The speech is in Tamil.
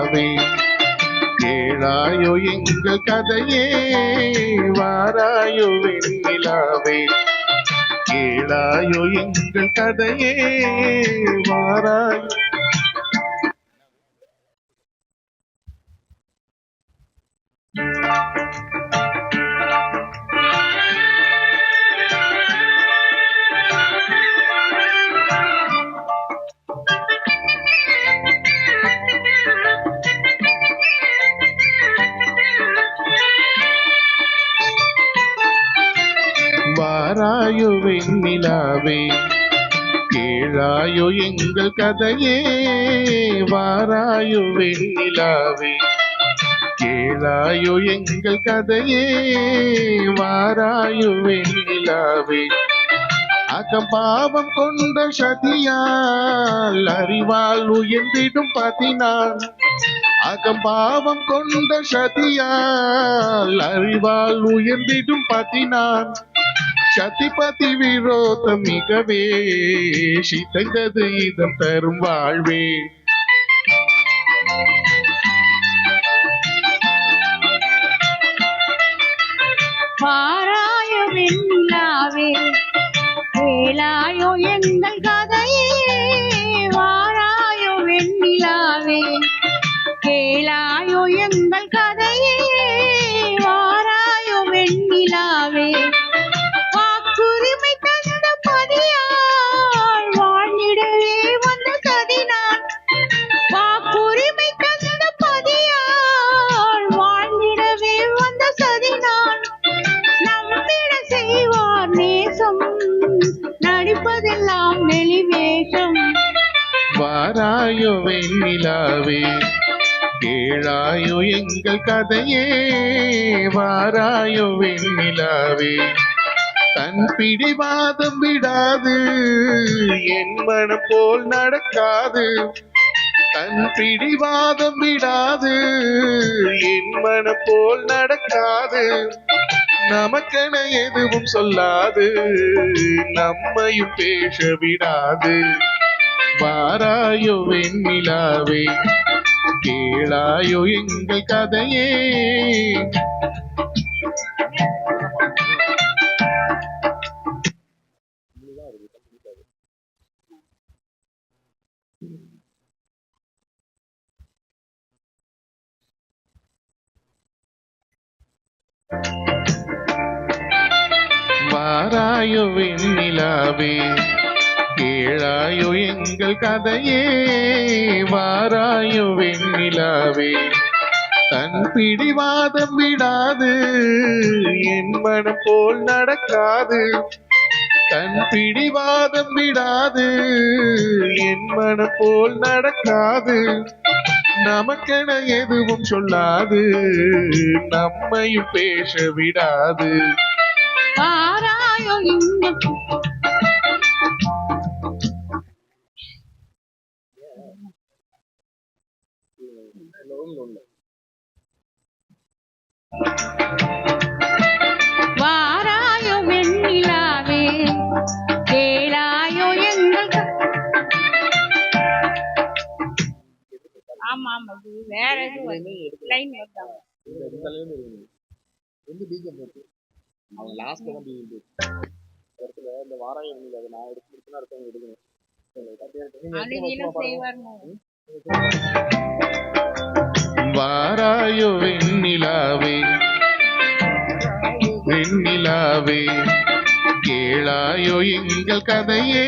வெண்ணிலாவே கேளாயோ எங்கள் கதையே வாராயோ வெண்ணிலாவே கேளாயோ எங்கள் கதையே வாராயோ. வாராயோ வெண்ணிலாவே கேளாயோ எங்கள் கதையே வாராயோ வெண்ணிலாவே கேளாயோ எங்கள் கதையே வாராயோ வெண்ணிலாவே அகம்பாவம் கொண்ட சதியால் அறிவால் உயர்ந்திடும் பதினான் அகம்பாவம் கொண்ட சதியால் அறிவால் உயர்ந்திடும் பதினான் சதிபதி விரோதம் மிகவே சிதைந்தது இதம் தரும் வாழ்வே. வாராயோ வெண்ணிலாவே கேளாயோ எங்கள் கதையே வாராயோ வெண்ணிலாவே கேளாயோ எங்கள் கதையே வாராயோ வெண்ணிலாவே வாக்குரிமை தந்த பதியால் வாழ்ந்திடவே வந்த சதினான் வாக்குரிமை தந்த பதியால் வாழ்ந்திடவே வந்த சதினான் நம்மிட செய்வார் நேசம் நடிப்பதெல்லாம் வெளிவேஷம். வாராயோ வெண்ணிலாவே கேளாயோ எங்கள் கதையே வாராயோ வெண்ணிலாவே தன் பிடிவாதம் விடாது என் மனம் போல் நடக்காது தன் பிடிவாதம் விடாது என் மனம் போல் நடக்காது நமக்கென எதுவும் சொல்லாது நம்மையும் பேச விடாது. வாராயோ வெண்ணிலாவே கேளாயோ எங்கள் கதையே. வாராயோ வெண்ணிலாவே கேளாயோ எங்கள் கதையே வாராயோ வெண்ணிலாவே தன் பிடிவாதம் விடாது என் மனம் போல் நடக்காது தன் பிடிவாதம் விடாது என் மனம் போல் நடக்காது நமக்கென எதுவும் சொல்லாது நம்மையும் பேச விடாது. வாராயோ இந்த வாராயோ வெண்ணிலாவே கேளாயோ எங்கள் ஆமா ஆமா வேற எதுவும் லைன் வருதாங்க அவங்க லாஸ்ட்ல தான் இடத்துல இந்த வாராயோ வெண்ணிலாவே நான் எடுத்துனா இருக்கவங்க எடுக்கணும். வாராயோ வெண்ணிலாவே வெண்ணிலாவே கேளாயோ எங்கள் கதையே